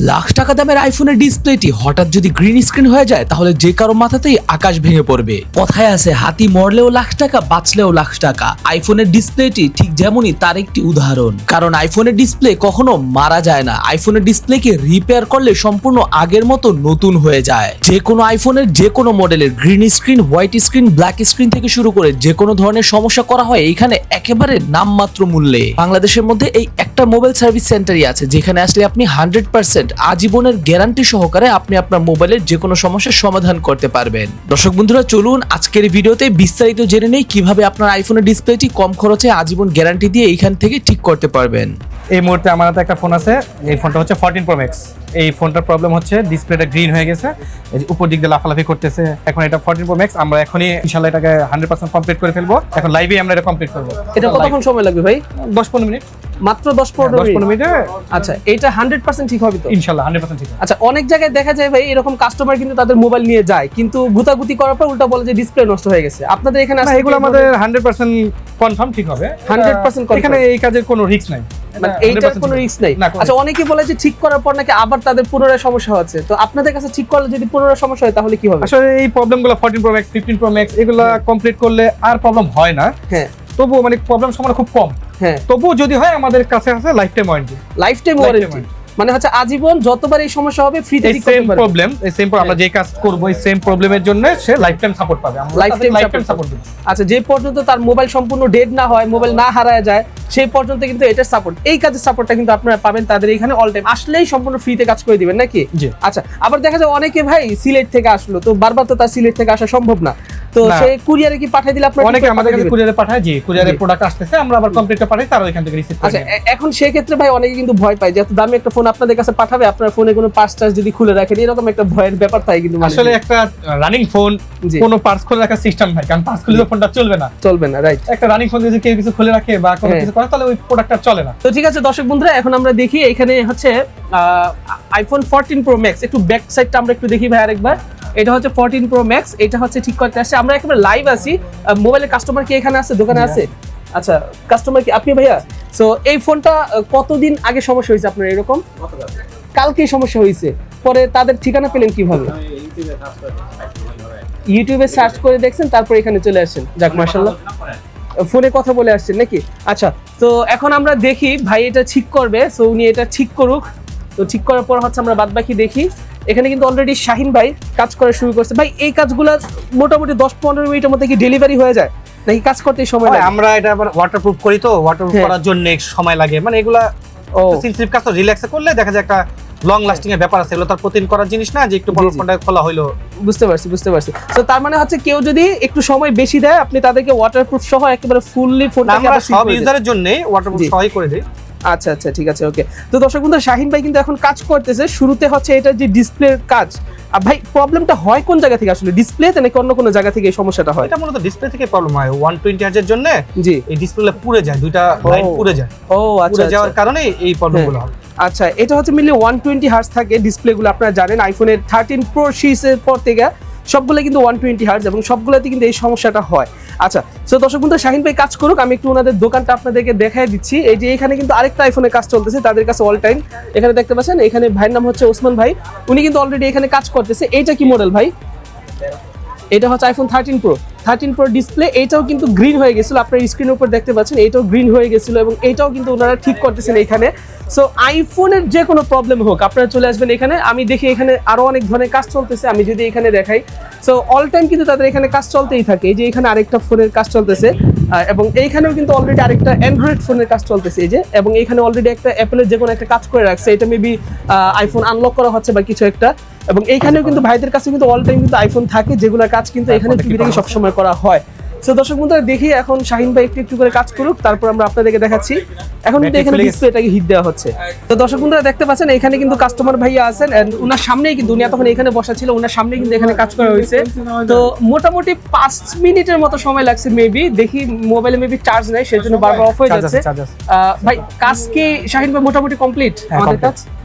লাখ টাকা দামের আইফোনের ডিসপ্লেটি হঠাৎ যদি গ্রিন স্ক্রিন হয়ে যায় তাহলে যে কারো মাথাতেই আকাশ ভেঙে পড়বে। কথায় আছে হাতি মরলেও লাখ টাকা, বাঁচলেও লাখ টাকা। আইফোনের ডিসপ্লেটি ঠিক যেমনই তার একটি উদাহরণ। কারণ আইফোনের ডিসপ্লে কখনো মারা যায় না। আইফোনের ডিসপ্লেকে রিপেয়ার করলে সম্পূর্ণ আগের মতো নতুন হয়ে যায়। যে কোনো আইফোনের যে কোনো মডেলের green screen, white screen, black screen থেকে শুরু করে যে কোনো ধরনের সমস্যা করা হয় এইখানে একেবারে নামমাত্র মূল্যে। বাংলাদেশের মধ্যে এই একটা মোবাইল সার্ভিস সেন্টারই আছে যেখানে আসলে আপনি 100% আজীবনের গ্যারান্টি সহকারে আপনি আপনার মোবাইলের যে কোনো সমস্যার সমাধান করতে পারবেন। দর্শক বন্ধুরা, চলুন আজকের ভিডিওতে বিস্তারিত জেনে নেই কিভাবে আপনার আইফোনের ডিসপ্লেটি কম খরচে আজীবন গ্যারান্টি দিয়ে এইখান থেকে ঠিক করতে পারবেন। এই মুহূর্তে আমার হাতে একটা ফোন আছে। এই ফোনটা হচ্ছে 14 Pro Max। এই ফোনটার প্রবলেম হচ্ছে ডিসপ্লেটা গ্রিন হয়ে গেছে, এই যে উপর দিক দিয়ে লাফালাফি করতেছে। এখন এটা 14 Pro Max, আমরা এখনই ইনশাআল্লাহ এটাকে 100% কমপ্লিট করে ফেলবো। এখন লাইভে আমরা এটা কমপ্লিট করব। এটা কতক্ষণ সময় লাগবে ভাই? 10-15 মিনিট। মাত্র 10-15 মিনিটে আচ্ছা, এটা 100% ঠিক হবে তো? ইনশাআল্লাহ 100% ঠিক হবে। আচ্ছা, অনেক জায়গায় দেখা যায় ভাই এরকম কাস্টমার কিন্তু তাদের মোবাইল নিয়ে যায়, কিন্তু গুতাগুতি করার পর উল্টা বলে যে ডিসপ্লে নষ্ট হয়ে গেছে। আপনাদের এখানে না, এগুলো আমাদের 100% কনফার্ম ঠিক হবে। 100% কনফার্ম। এখানে এই কাজের কোনো রিস্ক নাই। মানে এইটার কোনো রিস্ক নাই। আচ্ছা, অনেকে বলে যে ঠিক করার পর নাকি আবার তাদের পুনরায় সমস্যা হচ্ছে। তো আপনাদের কাছে ঠিক করলে যদি পুনরায় সমস্যা হয় তাহলে কি হবে? আসলে এই প্রবলেমগুলো 14 Pro Max, 15 Pro Max এগুলা কমপ্লিট করলে আর প্রবলেম হয় না। হ্যাঁ, তবুও মানে প্রবলেম সম্ভাবনা খুব কম। হ্যাঁ, তবুও যদি হয় আমাদের কাছে আছে life time warranty. Life time warranty মানে হচ্ছে আজীবন যতবার এই সমস্যা হবে ফ্রিতে ঠিক করতে পারবে। প্রবলেম এই সেম আমরা যে কাজ করব এই সেম প্রবলেমের জন্য সে লাইফ টাইম সাপোর্ট পাবে। আমরা লাইফ টাইম সাপোর্ট দেব। আচ্ছা, যে পর্যন্ত তার মোবাইল সম্পূর্ণ ডেড না হয়, মোবাইল না হারায় যায়, সেই পর্যন্ত কিন্তু এটার সাপোর্ট, এই কাজের সাপোর্টটা কিন্তু আপনারা পাবেন তাদের এখানে অল টাইম। আসলেই সম্পূর্ণ ফ্রিতে কাজ করে দিবেন নাকি? জি। আচ্ছা, আবার দেখা যায় অনেকে ভাই সিলেট থেকে আসলো, তো বারবার তো তার সিলেট থেকে আসা সম্ভব না, তো সেই কুরিয়ারে কি পাঠিয়ে দিলে আপনারা? অনেকে আমাদের কাছে কুরিয়ারে পাঠায়। জি, কুরিয়ারে প্রোডাক্ট আসতেছে, আমরা আবার কমপ্লিটটা পাঠাই, তারা এখান থেকে রিসিভ করে। আচ্ছা, এখন সেই ক্ষেত্রে ভাই অনেকে কিন্তু ভয় পায় যে এত দামি একটা ফোন আপনাদের কাছে পাঠাবে, আপনার ফোনে কোনো পার্টস টার্স যদি খুলে রাখেন, এরকম একটা ভয়ের ব্যাপার থাকে কিন্তু। আসলে একটা রানিং ফোন কোনো পার্টস খুলে রাখার সিস্টেম নাই, কারণ পার্টস খুলে ফোনটা চলবে না। রাইট, একটা রানিং ফোন যদি কেউ কিছু খুলে রাখে বা কোনো কিছু করে তাহলে ওই প্রোডাক্টটা চলে না। তো ঠিক আছে দর্শক বন্ধুরা, এখন আমরা দেখি এখানে হচ্ছে আইফোন 14 Pro Max। একটু ব্যাক সাইডটা আমরা একটু দেখি ভাই আরেকবার। এটা হচ্ছে 14 Pro Max, এটা হচ্ছে ঠিক করতে আসছে। আমরা একেবারে লাইভ আছি। মোবাইলের কাস্টমার কি এখানে আছে, দোকানে আছে? আচ্ছা, কাস্টমার কি আপনি ভাইয়া? সো এই ফোনটা কতদিন আগে সমস্যা হয়েছে আপনার এরকম? কালকে সমস্যা হয়েছে, পরে তাদের ঠিকানা পেলেন কিভাবে? ইউটিউবে সার্চ করে দেখছেন, তারপর এখানে চলে আসছেন। যাক, মাশাআল্লাহ, ফোনে কথা বলে আসছেন নাকি? আচ্ছা, তো এখন আমরা দেখি ভাই এটা ঠিক করবে। সো উনি এটা ঠিক করুক। তো ঠিক করার পর হচ্ছে আমরা বাদ বাকি দেখি। এখানে কিন্তু অলরেডি শাহিন ভাই কাজ করা শুরু করছে। ভাই এই কাজগুলো মোটামুটি 10-15 মিনিটের মধ্যে কি ডেলিভারি হয়ে যায় নাকি কাজ করতে সময় লাগে? আমরা এটা আবার ওয়াটারপ্রুফ করি, তো ওয়াটারপ্রুফ করার জন্য সময় লাগে। মানে এগুলা সেনসিটিভ কাজ, তো রিল্যাক্সে করলে দেখা যায় একটা লং লাস্টিং এর ব্যাপার আছে। এগুলো তার প্রতিদিন করার জিনিস না যে একটু বড় ফোনটা খোলা হইলো। বুঝতে পারছি। তো তার মানে হচ্ছে কেউ যদি একটু সময় বেশি দেয়, আপনি তাদেরকে ওয়াটারপ্রুফ সহ একেবারে ফুললি ফোনটাকে আমরা সব ইউজারের জন্য ওয়াটারপ্রুফ সহই করে দেই। আচ্ছা, ঠিক আছে, ওকে। তো দর্শক বন্ধু, শাহিন ভাই কিন্তু এখন কাজ করতেছে। শুরুতে হচ্ছে এটা যে ডিসপ্লের কাজ। আর ভাই প্রবলেমটা হয় কোন জায়গা থেকে আসলে, ডিসপ্লেতে নাকি অন্য কোনো জায়গা থেকে এই সমস্যাটা হয়? এটা মূলত ডিসপ্লে থেকে প্রবলেম হয়। 120 হার্জ এর জন্য জি, এই ডিসপ্লে পুড়ে যায়, দুইটা লাইট পুড়ে যায়। ও আচ্ছা, পুড়ে যাওয়ার কারণে এই প্রবলেমগুলো হয়। আচ্ছা, এটা হচ্ছে মিলি 120 হার্জ থাকে ডিসপ্লেগুলো। আপনারা জানেন আইফোনের 13 Pro সিরিজের পর থেকে সবগুলো কিন্তু 120 হার্জ, এবং সবগুলোতে কিন্তু এই সমস্যাটা হয়। আচ্ছা, সো দর্শক বন্ধু, শাহিন ভাই কাজ করুক, আমি একটু ওনাদের দোকানটা আপনাদেরকে দেখাই দিচ্ছি। এই যে এখানে কিন্তু আরেকটা আইফোনের কাজ চলতেছে তাদের কাছে অল টাইম। এখানে দেখতে পাচ্ছেন, এখানে ভাইয়ের নাম হচ্ছে ওসমান ভাই, উনি কিন্তু অলরেডি এখানে কাজ করতেছে। এইটা কি মডেল ভাই? এটা হচ্ছে আইফোন 13 Pro ডিসপ্লে। এইটাও কিন্তু গ্রিন হয়ে গেছিল, আপনার স্ক্রিনের উপর দেখতে পাচ্ছেন, এইটাও গ্রিন হয়ে গেছিল, এবং এইটাও কিন্তু ওনারা ঠিক করতেছেন এখানে। সো আইফোনের যে কোনো প্রবলেম হোক আপনারা চলে আসবেন এখানে। আমি দেখি এখানে আরো অনেক ধরনের কাজ চলতেছে, আমি যদি এখানে দেখাই। সো অল টাইম কিন্তু তাদের এখানে কাজ চলতেই থাকে। এই যে এখানে আরেকটা ফোনের কাজ চলতেছে, এবং এইখানেও কিন্তু অলরেডি আরেকটা অ্যান্ড্রয়েড ফোনের কাজ চলতেছে এই যে, এবং এইখানে অলরেডি একটা অ্যাপেলের যে কোনো একটা কাজ করে রাখছে। এটা মেবি আইফোন আনলক করা হচ্ছে বা কিছু একটা। এবং এইখানেও কিন্তু ভাইদের কাছে কিন্তু অল টাইম কিন্তু আইফোন থাকে, যেগুলো কাজ কিন্তু এখানে টুকিটাকি সবসময় করা হয়। সো দর্শক বন্ধুরা, দেখি এখন শাহিন ভাই একটু করে কাজ করুক, তারপর আমরা আপনাদেরকে দেখাচ্ছি। এখন কিন্তু এখানে ডিসপ্লেটাকে হিট দেওয়া হচ্ছে। তো দর্শক বন্ধুরা দেখতে পাচ্ছেন, এখানে কিন্তু কাস্টমার ভাইয়া আছেন, এন্ড ওনার সামনেই কিন্তু উনি তখন এখানে বসা ছিল, ওনার সামনে কিন্তু এখানে কাজ করা হয়েছে। তো মোটামুটি 5 মিনিটের মতো সময় লাগছে মেবি। দেখি মোবাইলে মেবি চার্জ নাই, সেজন্য বারবার অফ হয়ে যাচ্ছে। ভাই কাজ কি শাহিন ভাই মোটামুটি কমপ্লিট? আমাদের কাজ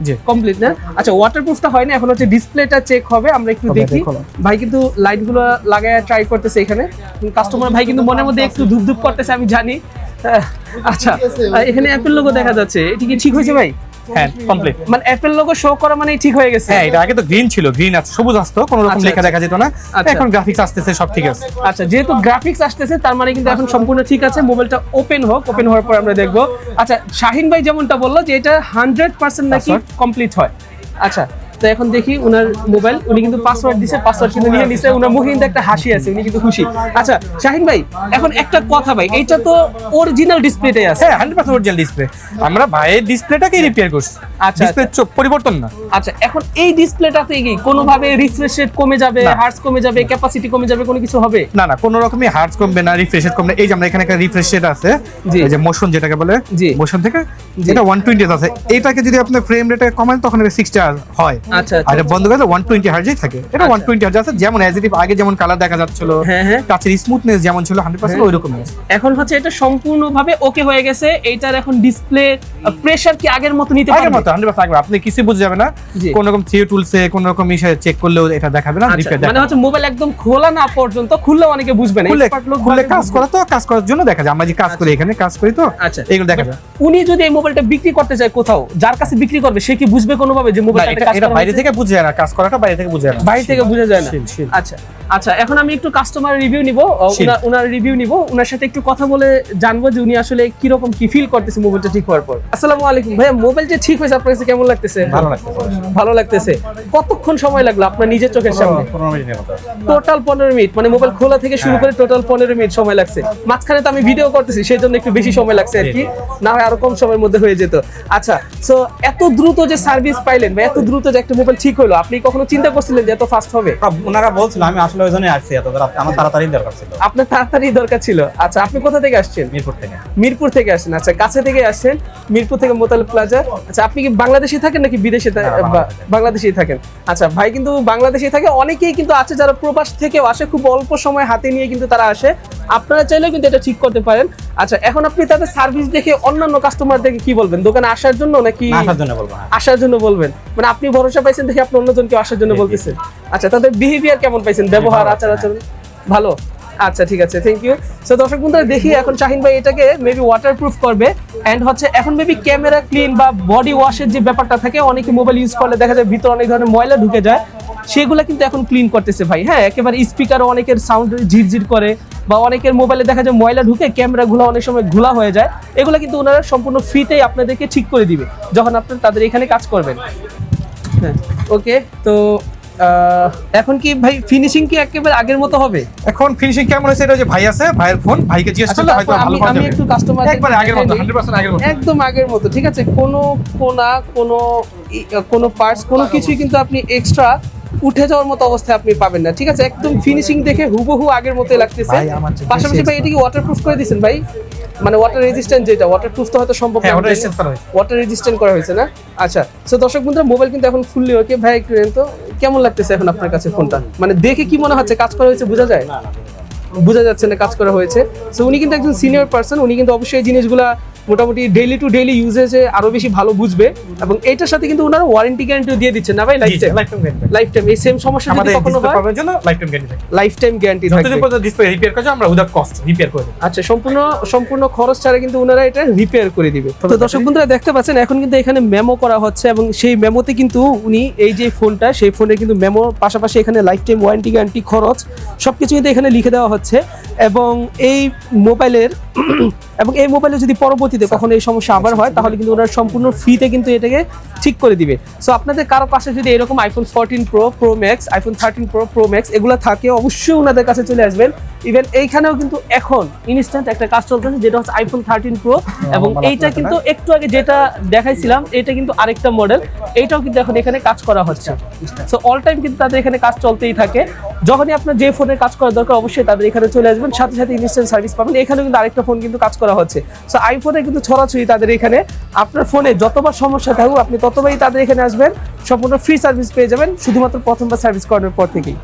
কমপ্লিট না? আচ্ছা, ওয়াটারপ্রুফটা হয় না, এখন হচ্ছে ডিসপ্লেটা চেক হবে। আমরা একটু দেখি। ভাই কিন্তু লাইটগুলো লাগায় ট্রাই করতেছে এখানে। কাস্টমার ভাই কিন্তু মনের মধ্যে একটু ধুপধুপ করতেছে, আমি জানি। আচ্ছা, এখানে অ্যাপেল লোগো দেখা যাচ্ছে, এটা কি ঠিক হয়েছে ভাই? হ্যাঁ কমপ্লিট। মানে অ্যাপেল লোগো শো করা মানে ঠিক হয়ে গেছে? হ্যাঁ, এটা আগে তো গ্রিন ছিল, গ্রিন আছে, সবুজ আসতো, কোনো রকম আচ্ছা, লেখা দেখা যেত না। আচ্ছা। এখন গ্রাফিক্স আসতেছে, সব ঠিক আছে। আচ্ছা, যেহেতু গ্রাফিক্স আসতেছে তার মানে কিন্তু এখন সম্পূর্ণ ঠিক আছে। মোবাইলটা ওপেন হোক, ওপেন হওয়ার পর আমরা দেখবো। আচ্ছা, শাহিন ভাই যেমনটা বললো যে এটা 100% নাকি কমপ্লিট হয়। আচ্ছা, তো এখন দেখি উনার মোবাইল, উনি কিন্তু পাসওয়ার্ড দিছে, পাসওয়ার্ড কিন্তু নিয়ে নিছে, উনার মুখে কিন্তু একটা হাসি আছে, উনি কিন্তু খুশি। আচ্ছা শাহিন ভাই, এখন একটা কথা ভাই, এইটা তো অরিজিনাল ডিসপ্লেটাই আছে। হ্যাঁ 100% অরিজিনাল ডিসপ্লে, আমরা ভাইয়ের ডিসপ্লেটাকে রিপেয়ার করছি। আচ্ছা, ডিসপ্লে চোখ পরিবর্তন না। আচ্ছা, এখন এই ডিসপ্লেটাতে কি কোনোভাবে রিফ্রেশ রেট কমে যাবে, না। হার্টস কমে যাবে, ক্যাপাসিটি কমে যাবে, কোনো কিছু হবে? না না, কোনো রকমই হার্টস কমবে না, রিফ্রেশ রেট কমবে না। এই যে আমরা এখানে একটা রিফ্রেশ রেট আছে, জি। এই যে মোশন যেটাকে বলে, জি। মোশন থেকে জি। এটা 120 আছে। এটাকে যদি আপনি ফ্রেম রেটে কমান তখন এটা 60 হয়। আচ্ছা, আর এটা বন্ধ করে 120 হার্জই থাকে। এটা 120 হার্জ আছে, যেমন অ্যাজ ইট ইজ আগে যেমন কালার দেখা যাচ্ছিল, হ্যাঁ, হ্যাঁ। টাচের স্মুথনেস যেমন ছিল 100% ওইরকমই আছে। এখন হচ্ছে এটা সম্পূর্ণভাবে ওকে হয়ে গেছে। এইটার এখন ডিসপ্লে প্রেসার কি আগের মতো নিতে আগের পারবে? মতো 100% আগের, আপনি কিছু বুঝে যাবে না। জি। কোন রকম থিও টুলসে কোন রকম ইসে চেক করলেও এটা দেখাবে না, আচ্ছা, রিপেয়ার মানে দেখাবে। হচ্ছে মোবাইল একদম খোলা না পর্যন্ত, খুললে অনেকে বুঝবে না, খুলে expert লোক খুলে ভাবে কাজ বুঝবে। করা, তো কাজ করার জন্য দেখা যায়। আমরা যে কাজ করি এখানে কাজ করি, তো আচ্ছা, এগুলো দেখা যায়। উনি যদি এই মোবাইলটা বিক্রি করতে চায় কোথাও, যার কাছে বিক্রি করবে সে কি বুঝবে কোনোভাবে যে না, মোবাইলটা কাজ এটা করা বাইরে হয়েছে? থেকে বুঝে যায় না, কাজ করাটা বাইরে থেকে বুঝে যায় না। বাইরে থেকে বোঝা যায় না। শিল, শিল। আচ্ছা আচ্ছা, এখন আমি একটু কাস্টমার রিভিউ নিব, শিল। উনার রিভিউ নিব, উনার সাথে একটু কথা বলে জানবো যে উনি আসলে কিরকম কি ফিল করতেছে মোবাইলটা ঠিক হওয়ার পর। আসসালামু আলাইকুম ভাইয়া, মোবাইল যে ঠিক হয়েছে আপনার কাছে কেমন লাগতেছে? ভালো লাগতেছে। ভালো লাগতেছে। কতক্ষণ সময় লাগলো আপনার নিজের চোখের সামনে? 15 মিনিটের মতো। টোটাল 15 মিনিট, মানে মোবাইল খোলা থেকে শুরু করে টোটাল 15 মিনিট সময় লাগছে। মাঝখানে তো আমি ভিডিও করতেছি, সেই জন্য একটু বেশি সময় লাগছে আর কি, না হয় আরো কম সময়ের মধ্যে হয়ে যেত। আচ্ছা, সো এত দ্রুত যে সার্ভিস পাইলেন বা এত দ্রুত যে একটা মোবাইল ঠিক হলো, আপনি কখনো চিন্তা করছিলেন যে এত ফাস্ট হবে? ওনারা বলছিল, আমি আসলে ওই জন্যই আসছি, আমার তাড়াতাড়ি দরকার ছিল আপনার তাড়াতাড়ি দরকার ছিল। আচ্ছা, আপনি কোথা থেকে আসছেন? মিরপুর থেকে। মিরপুর থেকে আসেন। আচ্ছা, কাছে থেকে আসছেন, মিরপুর থেকে মোতালেব প্লাজা। আচ্ছা, আপনি কি বাংলাদেশে থাকেন নাকি বিদেশে বাংলাদেশেই থাকেন? আচ্ছা, ভাই কিন্তু বাংলাদেশেই থাকে। অনেকেই কিন্তু আছে যারা প্রবাস থেকেও আসে, খুব অল্প সময় হাতে নিয়ে কিন্তু তারা আসে। আপনারা চাইলেও কিন্তু এটা ঠিক করতে পারেন। আচ্ছা, এখন আপনি তাদের সার্ভিস দেখে অন্যান্য কাস্টমারদেরকে কি বলবেন? দোকানে আসার জন্য নাকি না, আসার জন্য বলবো না। আসার জন্য বলবেন? মানে আপনি ভরসা পাইছেন দেখে আপনি অন্যজনকে আসার জন্য বলতেছেন। আচ্ছা, তাদের বিহেভিয়ার কেমন পাইছেন? ব্যবহার, আচার আচরণ ভালো? আচ্ছা, ঠিক আছে, থ্যাংক ইউ। সো দর্শক বন্ধুরা, দেখি এখন শাহিন ভাই এটাকে মেবি ওয়াটারপ্রুফ করবে, এন্ড হচ্ছে এখন মেবি ক্যামেরা ক্লিন বা বডি ওয়াশের যে ব্যাপারটা থাকে, অনেকে মোবাইল ইউজ করলে দেখা যায় ভিতরে অনেক ধরনের ময়লা ঢুকে যায়, সেগুলো কিন্তু এখন ক্লিন করতেছে ভাই। হ্যাঁ, একেবারে স্পিকারও অনেকের সাউন্ড ঝিরঝির করে, বা অনেকের মোবাইলে দেখা যায় ময়লা ঢুকে ক্যামেরাগুলো অনেক সময় ঘোলা হয়ে যায়। এগুলো কিন্তু ওনারা সম্পূর্ণ ফ্রিতেই আপনাদেরকে ঠিক করে দিবে যখন আপনারা তাদের এখানে কাজ করবেন। হ্যাঁ, ওকে। তো এখন কি ভাই ফিনিশিং কি একেবারে আগের মতো হবে? এখন ফিনিশিং কেমন হয়েছে এটা যে ভাই আছে, ভাইয়ের ফোন, ভাইকে জিজ্ঞেস আচ্ছা, করলে হয়তো তারপর ভালো পাওয়া আমি যাবে। একটু কাস্টমার একবারে আগের মতো, 100% আগের মতো। একদম আগের মতো, ঠিক আছে। কোনো কোনা, কোনো পার্টস, কোনো কিছুই কিন্তু আপনি এক্সট্রা উঠে যাওয়ার মতো অবস্থায় আপনি পাবেন না, ঠিক আছে। একদম ফিনিশিং দেখে হুবহু আগের মতোই লাগতেছে। ভাই, আমার যে পাশাপাশি বেশি ভাই এটা কি ওয়াটারপ্রুফ করে দিয়েছেন ভাই? মানে ওয়াটার রেজিস্ট্যান্ট, যেটা ওয়াটারপ্রুফ তো হয়তো সম্ভব হ্যাঁ, না, ওটা রেজিস্ট্যান্স করা হয়েছে। ওয়াটার রেজিস্ট্যান্ট করা হয়েছে না? আচ্ছা, সো দর্শক বন্ধুরা, মোবাইল কিন্তু এখন ফুললি ওকে। ভাই একটু নেন তো, কেমন লাগতেছে এখন আপনার কাছে ফোনটা? মানে দেখে কি মনে হচ্ছে কাজ করা হয়েছে? বোঝা যায়? বোঝা যাচ্ছে না কাজ করা হয়েছে। সো উনি কিন্তু একজন সিনিয়র পার্সন, উনি কিন্তু অবশ্যই এই জিনিসগুলা মোটামুটি ডেইলি টু ডেইলি ইউজেজে আরো বেশি ভালো বুঝবে, এবং এইটার সাথে কিন্তু ওনারা ওয়ারেন্টি গ্যারান্টিও দিয়ে দিচ্ছেন না ভাই? Life time, life time. এই সেম সমস্যা যদি আমাদের কখনো ডিসপ্লে হয়, প্রবলেমের জন্য লাইফ টাইম গ্যারান্টি থাকে। লাইফ টাইম গ্যারান্টি যতদিন থাকবে। পর্যন্ত ডিসপ্লে রিপেয়ার করা যায় আমরা উইদাউট কস্ট রিপেয়ার করে দিই। আচ্ছা, সম্পূর্ণ খরচ ছাড়া কিন্তু ওনারা এটা রিপেয়ার করে দিবে। তো দর্শক বন্ধুরা দেখতে পাচ্ছেন এখন কিন্তু এখানে মেমো করা হচ্ছে, এবং সেই মেমোতে কিন্তু উনি এই যে ফোনটা, সেই ফোনের কিন্তু মেমো পাশাপাশি এখানে লাইফ টাইম ওয়ারেন্টি গ্যারান্টি, খরচ সবকিছু কিন্তু এখানে লিখে দেওয়া হচ্ছে। এবং এই মোবাইলের যদি পরবর্তীতে কখনো এই সমস্যা আবার হয়, তাহলে কিন্তু ওনারা সম্পূর্ণ ফ্রিতে কিন্তু এটাকে ঠিক করে দিবে। সো আপনাদের কারো পাশে যদি এরকম iPhone 14 pro max, iPhone 13 pro max এগুলো থাকে, অবশ্যই ওনাদের কাছে চলে আসবেন। ইভেন এইখানেও কিন্তু এখন ইনস্ট্যান্ট একটা কাজ চলতেছে, যেটা হচ্ছে আইফোন 13 প্রো, এবং এইটা কিন্তু একটু আগে যেটা দেখাইছিলাম এটা কিন্তু আরেকটা মডেল, এইটাও কিন্তু এখন এখানে কাজ করা হচ্ছে। সো অল টাইম কিন্তু তাদের এখানে কাজ চলতেই থাকে। যখনই আপনার যে ফোনের কাজ করার দরকার, অবশ্যই তাদের এখানে চলে আসবেন, সাথে সাথে ইনস্ট্যান্ট সার্ভিস পাবেন। এখানেও কিন্তু আরেকটা ফোন কিন্তু কাজ করা হচ্ছে। সো আইফোনে কিন্তু ছড়াছড়ি তাদের এখানে। আপনার ফোনে যতবার সমস্যা থাকুক, আপনি ততবারই তাদের এখানে আসবেন, সম্পূর্ণ ফ্রি সার্ভিস পেয়ে যাবেন, শুধুমাত্র প্রথমবার সার্ভিস করানোর পর থেকেই।